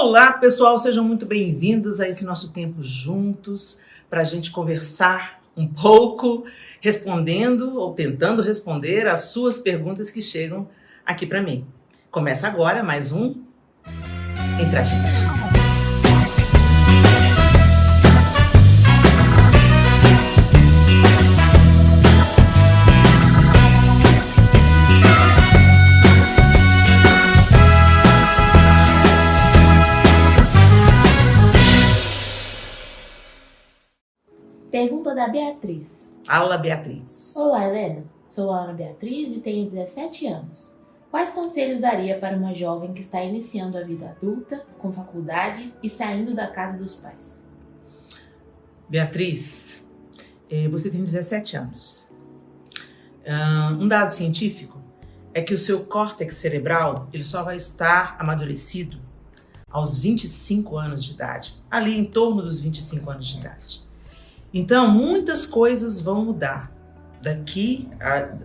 Olá, pessoal, sejam muito bem-vindos a esse nosso tempo juntos para a gente conversar um pouco, respondendo ou tentando responder as suas perguntas que chegam aqui para mim. Começa agora mais um Entre a Gente. Pergunta da Beatriz. Fala, Beatriz. Olá, Helena. Sou a Ana Beatriz e tenho 17 anos. Quais conselhos daria para uma jovem que está iniciando a vida adulta, com faculdade e saindo da casa dos pais? Beatriz, você tem 17 anos. Um dado científico é que o seu córtex cerebral ele só vai estar amadurecido aos 25 anos de idade, ali em torno dos 25 anos de idade. Então, muitas coisas vão mudar daqui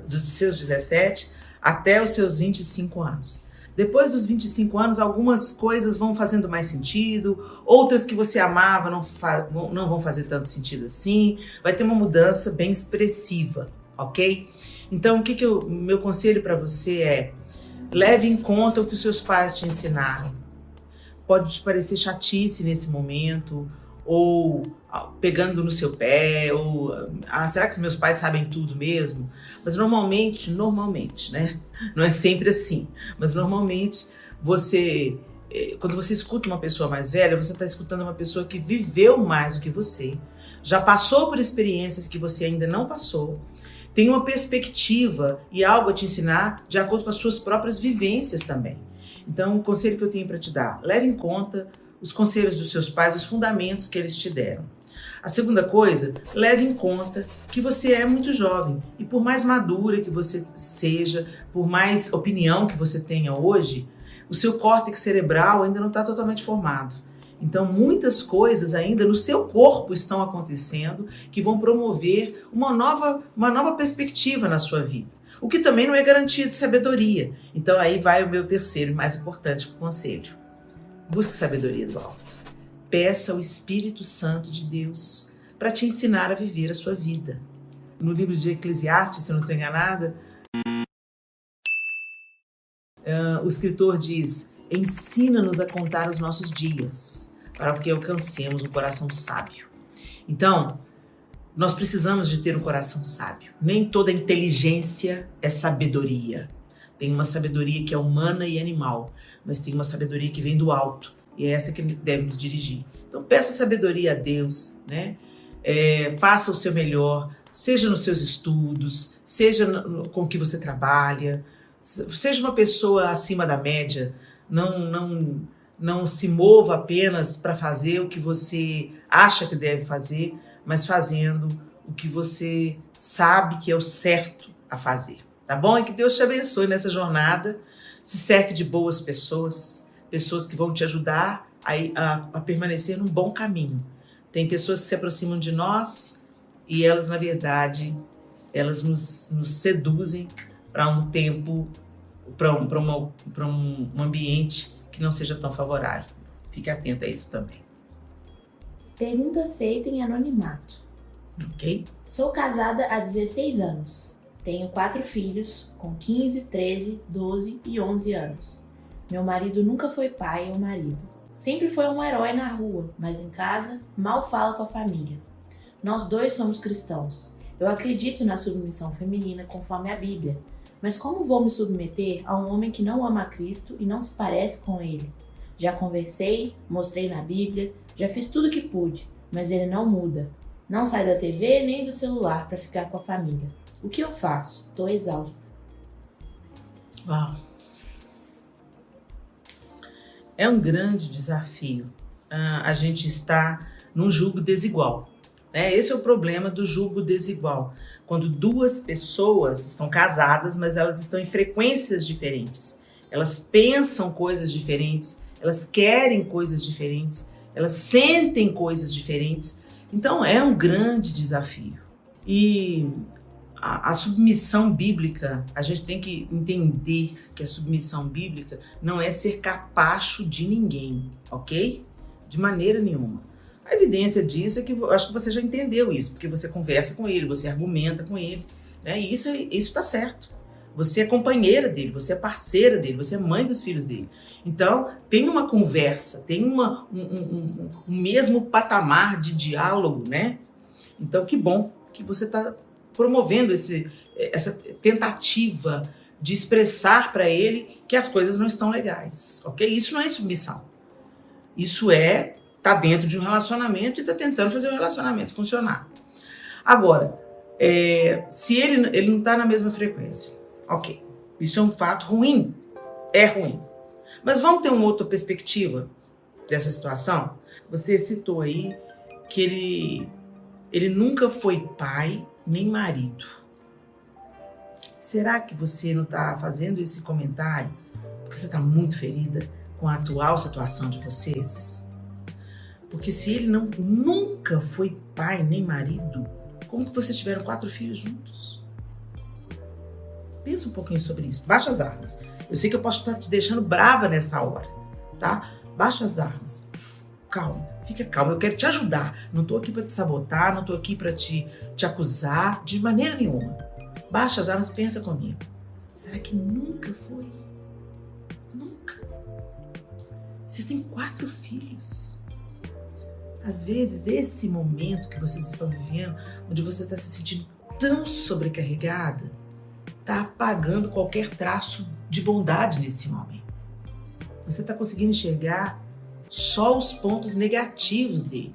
dos seus 17 até os seus 25 anos. Depois dos 25 anos, algumas coisas vão fazendo mais sentido, outras que você amava não vão fazer tanto sentido assim. Vai ter uma mudança bem expressiva, ok? Então, meu conselho para você é: leve em conta o que os seus pais te ensinaram. Pode te parecer chatice nesse momento, ou pegando no seu pé, ou será que os meus pais sabem tudo mesmo? Mas normalmente, né? Não é sempre assim, mas normalmente quando você escuta uma pessoa mais velha, você está escutando uma pessoa que viveu mais do que você, já passou por experiências que você ainda não passou, tem uma perspectiva e algo a te ensinar de acordo com as suas próprias vivências também. Então, o conselho que eu tenho para te dar: leve em conta os conselhos dos seus pais, os fundamentos que eles te deram. A segunda coisa, leve em conta que você é muito jovem e por mais madura que você seja, por mais opinião que você tenha hoje, o seu córtex cerebral ainda não está totalmente formado. Então, muitas coisas ainda no seu corpo estão acontecendo que vão promover uma nova perspectiva na sua vida. O que também não é garantia de sabedoria. Então, aí vai o meu terceiro e mais importante conselho. Busque sabedoria do alto. Peça ao Espírito Santo de Deus para te ensinar a viver a sua vida. No livro de Eclesiastes, se eu não estou enganada, o escritor diz: ensina-nos a contar os nossos dias, para que alcancemos um coração sábio. Então, nós precisamos de ter um coração sábio. Nem toda inteligência é sabedoria. Tem uma sabedoria que é humana e animal, mas tem uma sabedoria que vem do alto, e é essa que deve nos dirigir. Então peça sabedoria a Deus, né? Faça o seu melhor, seja nos seus estudos, seja com o que você trabalha, seja uma pessoa acima da média, não se mova apenas para fazer o que você acha que deve fazer, mas fazendo o que você sabe que é o certo a fazer. Tá bom? E que Deus te abençoe nessa jornada. Se cerque de boas pessoas que vão te ajudar a permanecer num bom caminho. Tem pessoas que se aproximam de nós e elas, na verdade, elas nos seduzem para um tempo, para um ambiente que não seja tão favorável. Fique atento a isso também. Pergunta feita em anonimato. Ok? Sou casada há 16 anos. Tenho 4 filhos, com 15, 13, 12 e 11 anos. Meu marido nunca foi pai ou marido. Sempre foi um herói na rua, mas em casa mal fala com a família. Nós dois somos cristãos. Eu acredito na submissão feminina conforme a Bíblia. Mas como vou me submeter a um homem que não ama a Cristo e não se parece com ele? Já conversei, mostrei na Bíblia, já fiz tudo o que pude, mas ele não muda. Não sai da TV nem do celular para ficar com a família. O que eu faço? Estou exausta. Uau! É um grande desafio. A gente está num jugo desigual. Esse é o problema do jugo desigual. Quando duas pessoas estão casadas, mas elas estão em frequências diferentes. Elas pensam coisas diferentes, elas querem coisas diferentes, elas sentem coisas diferentes. Então é um grande desafio. E A submissão bíblica, a gente tem que entender que a submissão bíblica não é ser capacho de ninguém, ok? De maneira nenhuma. A evidência disso é que eu acho que você já entendeu isso, porque você conversa com ele, você argumenta com ele, né? E isso está certo. Você é companheira dele, você é parceira dele, você é mãe dos filhos dele. Então, tem uma conversa, tem um mesmo patamar de diálogo, né? Então, que bom que você está promovendo essa tentativa de expressar para ele que as coisas não estão legais, ok? Isso não é submissão. Isso tá dentro de um relacionamento e tá tentando fazer o relacionamento funcionar. Agora, se ele não está na mesma frequência, ok, isso é um fato ruim, é ruim. Mas vamos ter uma outra perspectiva dessa situação? Você citou aí que ele nunca foi pai nem marido. Será que você não está fazendo esse comentário porque você está muito ferida com a atual situação de vocês? Porque se ele nunca foi pai nem marido, como que vocês tiveram 4 filhos juntos? Pensa um pouquinho sobre isso. Baixa as armas. Eu sei que eu posso estar te deixando brava nessa hora, tá? Baixa as armas. Calma, fica calma. Eu quero te ajudar. Não tô aqui para te sabotar, não tô aqui para te acusar de maneira nenhuma. Baixa as armas e pensa comigo. Será que nunca foi? Nunca. Vocês têm 4 filhos. Às vezes, esse momento que vocês estão vivendo, onde você está se sentindo tão sobrecarregada, está apagando qualquer traço de bondade nesse homem. Você está conseguindo enxergar só os pontos negativos dele.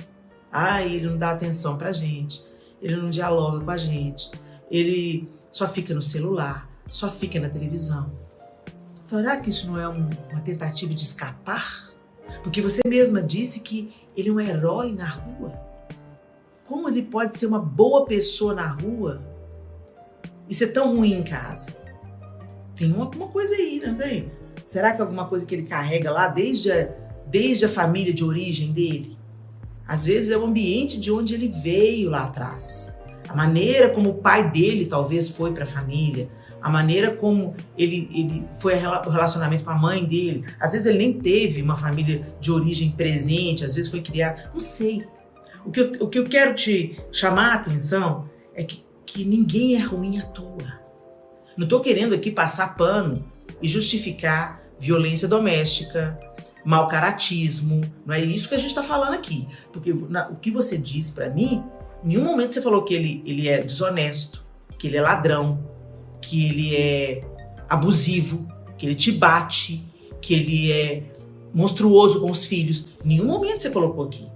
Ele não dá atenção pra gente, ele não dialoga com a gente, ele só fica no celular, só fica na televisão. Será que isso não é uma tentativa de escapar? Porque você mesma disse que ele é um herói na rua. Como ele pode ser uma boa pessoa na rua e ser tão ruim em casa? Tem alguma coisa aí, não tem? Será que é alguma coisa que ele carrega lá desde a família de origem dele? Às vezes é o ambiente de onde ele veio lá atrás. A maneira como o pai dele talvez foi para a família. A maneira como ele foi o relacionamento com a mãe dele. Às vezes ele nem teve uma família de origem presente, às vezes foi criado. Não sei. O que eu quero te chamar a atenção é que ninguém é ruim à toa. Não estou querendo aqui passar pano e justificar violência doméstica, mau caratismo. Não é isso que a gente está falando aqui. Porque o que você disse para mim, em nenhum momento você falou que ele é desonesto, que ele é ladrão, que ele é abusivo, que ele te bate, que ele é monstruoso com os filhos. Em nenhum momento você colocou aqui.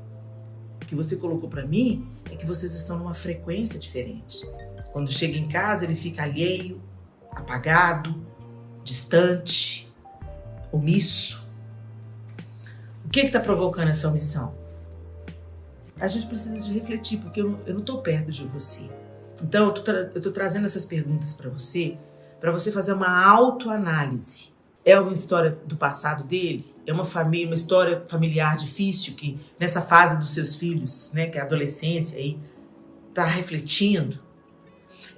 O que você colocou para mim é que vocês estão numa frequência diferente. Quando chega em casa, ele fica alheio, apagado, distante, omisso. O que está provocando essa omissão? A gente precisa de refletir, porque eu não estou perto de você. Então, eu estou trazendo essas perguntas para você fazer uma autoanálise. É uma história do passado dele? É uma história familiar difícil que nessa fase dos seus filhos, né, que é a adolescência aí, está refletindo?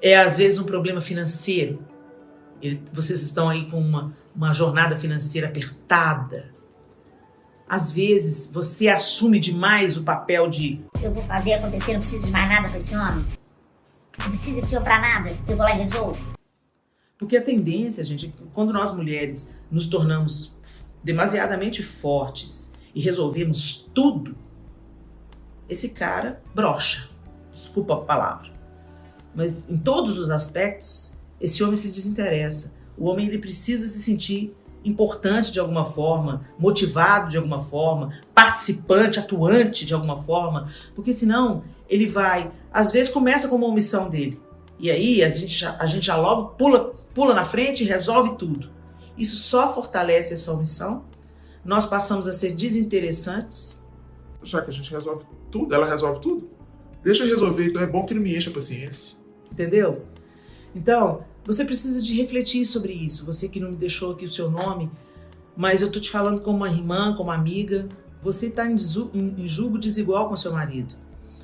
É às vezes um problema financeiro? Vocês estão aí com uma jornada financeira apertada? Às vezes você assume demais o papel de eu vou fazer acontecer, não preciso de mais nada para esse homem. Não preciso desse homem para nada, eu vou lá e resolvo. Porque a tendência, gente, quando nós mulheres nos tornamos demasiadamente fortes e resolvemos tudo, esse cara brocha. Desculpa a palavra. Mas em todos os aspectos, esse homem se desinteressa. O homem ele precisa se sentir importante de alguma forma, motivado de alguma forma, participante, atuante de alguma forma, porque senão ele vai, às vezes começa com uma omissão dele, e aí a gente já logo pula na frente e resolve tudo. Isso só fortalece essa omissão, nós passamos a ser desinteressantes. Já que a gente resolve tudo, ela resolve tudo, deixa eu resolver, então é bom que não me encha a paciência. Entendeu? Então, você precisa de refletir sobre isso. Você que não me deixou aqui o seu nome, mas eu tô te falando como uma irmã, como amiga. Você está em julgo desigual com seu marido.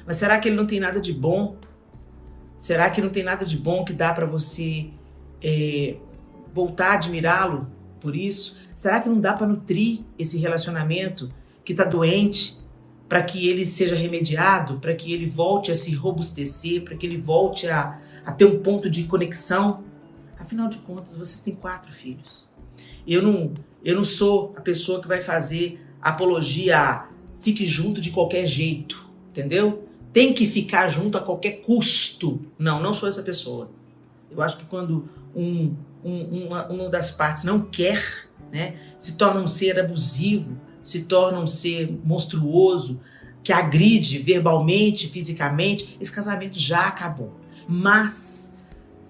Mas será que ele não tem nada de bom? Será que não tem nada de bom que dá para você voltar a admirá-lo por isso? Será que não dá para nutrir esse relacionamento que está doente para que ele seja remediado, para que ele volte a se robustecer, para que ele volte a ter um ponto de conexão? Afinal de contas, vocês têm 4 filhos. Eu não sou a pessoa que vai fazer apologia a fique junto de qualquer jeito, entendeu? Tem que ficar junto a qualquer custo. Não sou essa pessoa. Eu acho que quando uma das partes não quer, né, se torna um ser abusivo, se torna um ser monstruoso, que agride verbalmente, fisicamente, esse casamento já acabou. Mas,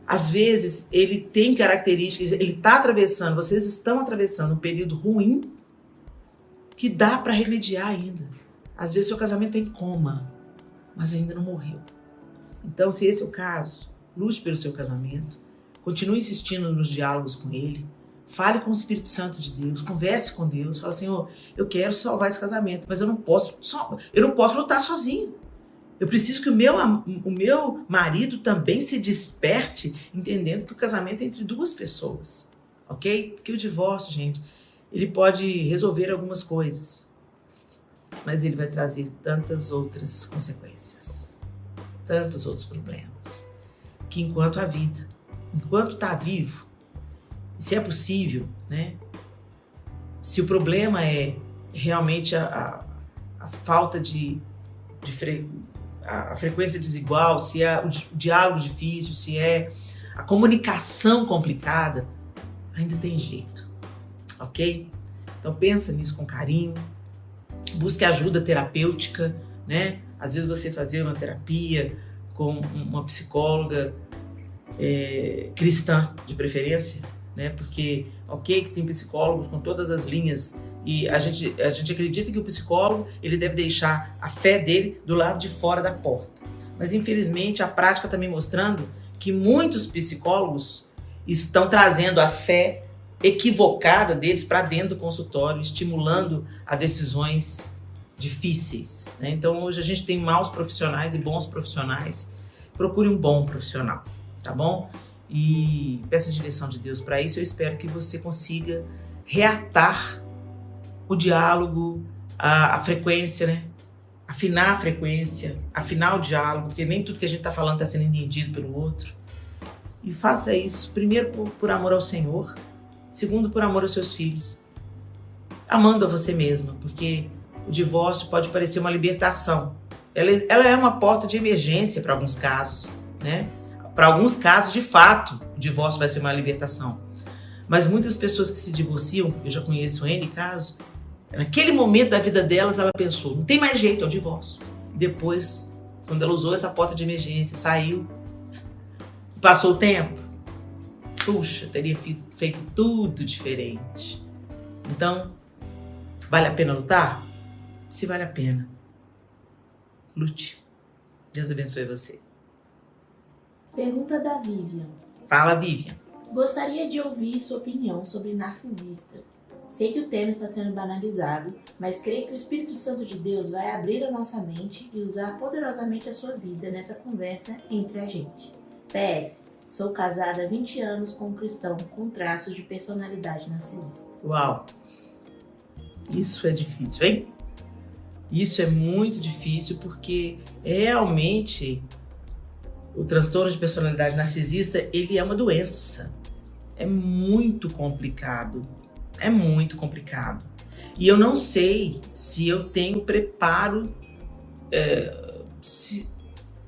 às vezes, ele tem características, ele está atravessando, vocês estão atravessando um período ruim que dá para remediar ainda. Às vezes, seu casamento está em coma, mas ainda não morreu. Então, se esse é o caso, lute pelo seu casamento, continue insistindo nos diálogos com ele, fale com o Espírito Santo de Deus, converse com Deus, fala: Senhor, eu quero salvar esse casamento, mas eu não posso lutar sozinho. Eu preciso que o meu marido também se desperte, entendendo que o casamento é entre 2 pessoas, ok? Porque o divórcio, gente, ele pode resolver algumas coisas, mas ele vai trazer tantas outras consequências, tantos outros problemas, que enquanto está vivo, se é possível, né? Se o problema é realmente a falta a frequência desigual, se é o diálogo difícil, se é a comunicação complicada, ainda tem jeito, ok? Então pensa nisso com carinho, busque ajuda terapêutica, né? Às vezes você fazer uma terapia com uma psicóloga cristã, de preferência, né? Porque, ok, que tem psicólogos com todas as linhas e a gente acredita que o psicólogo ele deve deixar a fé dele do lado de fora da porta. Mas, infelizmente, a prática está me mostrando que muitos psicólogos estão trazendo a fé equivocada deles para dentro do consultório, estimulando a decisões difíceis, né? Então, hoje a gente tem maus profissionais e bons profissionais. Procure um bom profissional, tá bom? E peça a direção de Deus para isso. Eu espero que você consiga reatar o diálogo, a frequência, né? Afinar a frequência, afinar o diálogo, porque nem tudo que a gente está falando está sendo entendido pelo outro. E faça isso, primeiro por amor ao Senhor, segundo por amor aos seus filhos, amando a você mesma, porque o divórcio pode parecer uma libertação. Ela é uma porta de emergência para alguns casos, né? Para alguns casos, de fato, o divórcio vai ser uma libertação. Mas muitas pessoas que se divorciam, eu já conheço N casos, naquele momento da vida delas, ela pensou, não tem mais jeito, é o divórcio. Depois, quando ela usou essa porta de emergência, saiu, passou o tempo, puxa, teria feito tudo diferente. Então, vale a pena lutar? Se vale a pena, lute. Deus abençoe você. Pergunta da Vivian. Fala, Vivian. Gostaria de ouvir sua opinião sobre narcisistas. Sei que o tema está sendo banalizado, mas creio que o Espírito Santo de Deus vai abrir a nossa mente e usar poderosamente a sua vida nessa conversa entre a gente. PS, sou casada há 20 anos com um cristão com traços de personalidade narcisista. Uau! Isso é difícil, hein? Isso é muito difícil porque realmente o transtorno de personalidade narcisista, ele é uma doença. É muito complicado. É muito complicado. E eu não sei se eu tenho preparo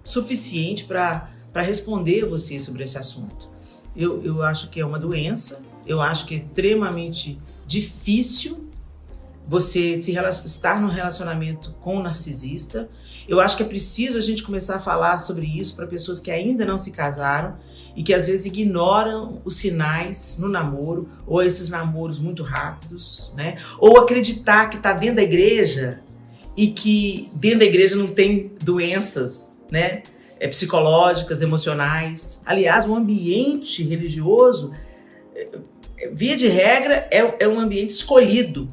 suficiente para responder a você sobre esse assunto. Eu acho que é uma doença, eu acho que é extremamente difícil você estar num relacionamento com um narcisista. Eu acho que é preciso a gente começar a falar sobre isso para pessoas que ainda não se casaram e que às vezes ignoram os sinais no namoro, ou esses namoros muito rápidos, né? Ou acreditar que está dentro da igreja e que dentro da igreja não tem doenças, né? Psicológicas, emocionais. Aliás, o ambiente religioso, via de regra, é um ambiente escolhido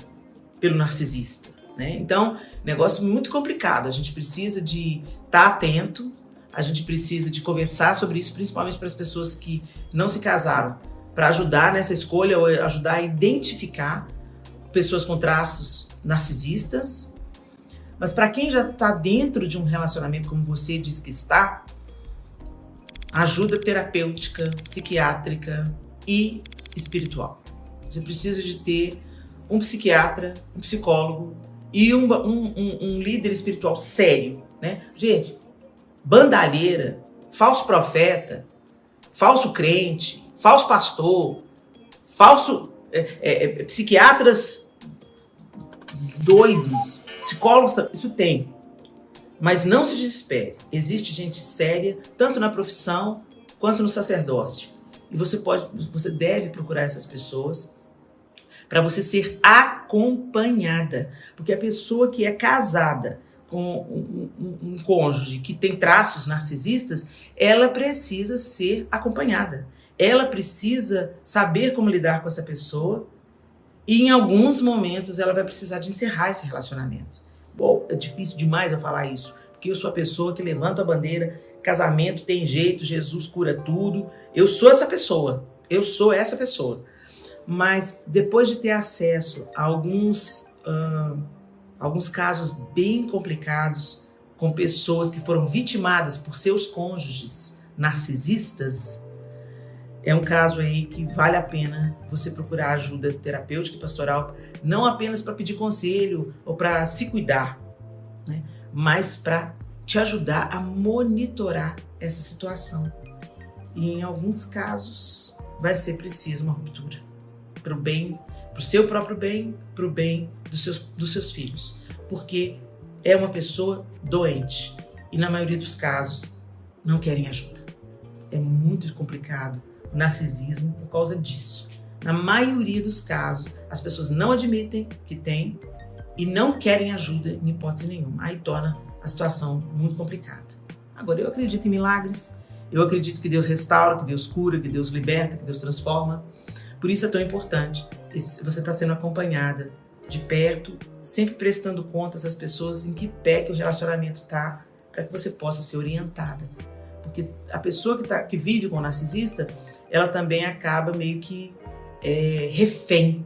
pelo narcisista, né? Então, negócio muito complicado. A gente precisa de estar atento a gente precisa de conversar sobre isso, principalmente para as pessoas que não se casaram, para ajudar nessa escolha ou ajudar a identificar pessoas com traços narcisistas. Mas para quem já está dentro de um relacionamento, como você diz que está, ajuda terapêutica, psiquiátrica e espiritual. Você precisa de ter um psiquiatra, um psicólogo e um líder espiritual sério, né? Gente, bandalheira, falso profeta, falso crente, falso pastor, falso psiquiatras doidos, psicólogos, isso tem. Mas não se desespere. Existe gente séria, tanto na profissão quanto no sacerdócio. E você deve procurar essas pessoas para você ser acompanhada. Porque a pessoa que é casada com um cônjuge que tem traços narcisistas, ela precisa ser acompanhada. Ela precisa saber como lidar com essa pessoa e em alguns momentos ela vai precisar de encerrar esse relacionamento. Bom, é difícil demais eu falar isso, porque eu sou a pessoa que levanta a bandeira, casamento tem jeito, Jesus cura tudo. Eu sou essa pessoa, Mas depois de ter acesso a alguns casos bem complicados, com pessoas que foram vitimadas por seus cônjuges narcisistas, é um caso aí que vale a pena você procurar ajuda terapêutica e pastoral, não apenas para pedir conselho ou para se cuidar, né? Mas para te ajudar a monitorar essa situação. E em alguns casos vai ser preciso uma ruptura para o bem, para o seu próprio bem, para o bem dos seus filhos, porque é uma pessoa doente e na maioria dos casos não querem ajuda. É muito complicado o narcisismo por causa disso. Na maioria dos casos, as pessoas não admitem que tem e não querem ajuda em hipótese nenhuma. Aí torna a situação muito complicada. Agora, eu acredito em milagres, eu acredito que Deus restaura, que Deus cura, que Deus liberta, que Deus transforma. Por isso é tão importante você estar sendo acompanhada de perto, sempre prestando contas às pessoas em que pé que o relacionamento está, para que você possa ser orientada. Porque a pessoa que vive com o narcisista, ela também acaba meio que refém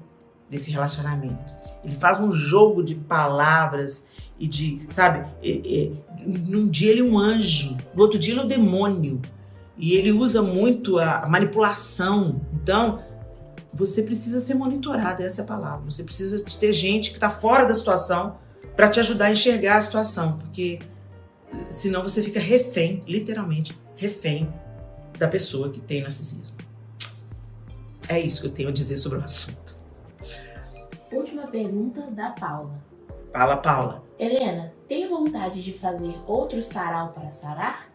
desse relacionamento. Ele faz um jogo de palavras e de, sabe, num dia ele é um anjo, no outro dia ele é um demônio. E ele usa muito a manipulação. Então, você precisa ser monitorada, essa é a palavra. Você precisa de ter gente que está fora da situação para te ajudar a enxergar a situação, porque senão você fica refém, literalmente refém da pessoa que tem narcisismo. É isso que eu tenho a dizer sobre o assunto. Última pergunta da Paula. Fala, Paula. Helena, tem vontade de fazer outro sarau para sarar?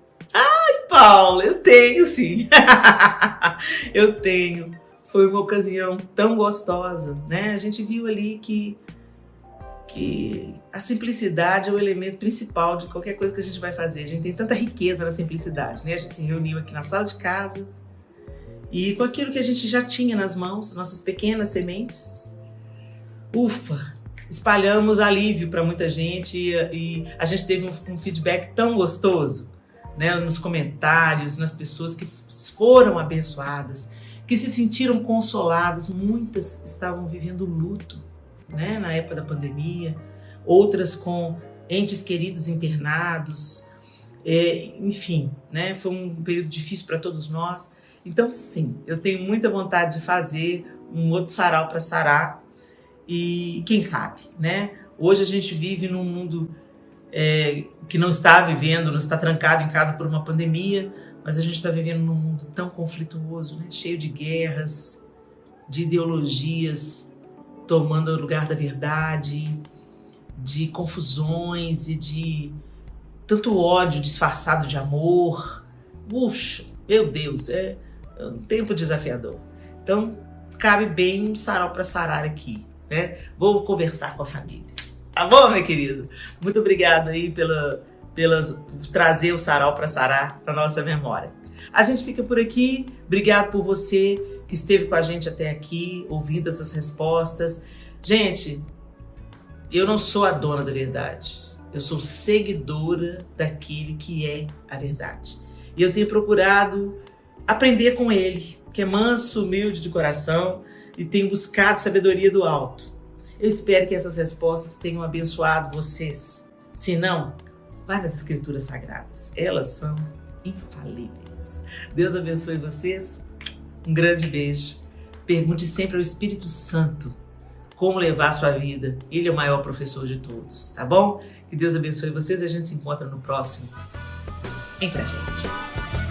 Paula, eu tenho sim. Eu tenho. Foi uma ocasião tão gostosa, né? A gente viu ali que a simplicidade é o elemento principal de qualquer coisa que a gente vai fazer. A gente tem tanta riqueza na simplicidade, né? A gente se reuniu aqui na sala de casa e com aquilo que a gente já tinha nas mãos, nossas pequenas sementes, espalhamos alívio para muita gente e a gente teve um feedback tão gostoso, né? Nos comentários, nas pessoas que foram abençoadas, que se sentiram consoladas. Muitas estavam vivendo luto, né, na época da pandemia, outras com entes queridos internados, enfim, né, foi um período difícil para todos nós. Então, sim, eu tenho muita vontade de fazer um outro sarau para sarar e quem sabe, né? Hoje a gente vive num mundo que não está vivendo, não está trancado em casa por uma pandemia, mas a gente está vivendo num mundo tão conflituoso, né, cheio de guerras, de ideologias tomando o lugar da verdade, de confusões e de tanto ódio disfarçado de amor. Puxa, meu Deus, é um tempo desafiador. Então, cabe bem um sarau para sarar aqui, né? Vou conversar com a família. Tá bom, meu querido? Muito obrigado aí por trazer o sarau para sarar para nossa memória. A gente fica por aqui. Obrigado por você que esteve com a gente até aqui, ouvindo essas respostas. Gente, eu não sou a dona da verdade. Eu sou seguidora daquele que é a verdade. E eu tenho procurado aprender com ele, que é manso, humilde de coração e tem buscado sabedoria do alto. Eu espero que essas respostas tenham abençoado vocês. Se não, vá nas Escrituras Sagradas. Elas são infalíveis. Deus abençoe vocês. Um grande beijo. Pergunte sempre ao Espírito Santo como levar a sua vida. Ele é o maior professor de todos, tá bom? Que Deus abençoe vocês e a gente se encontra no próximo Entre a Gente.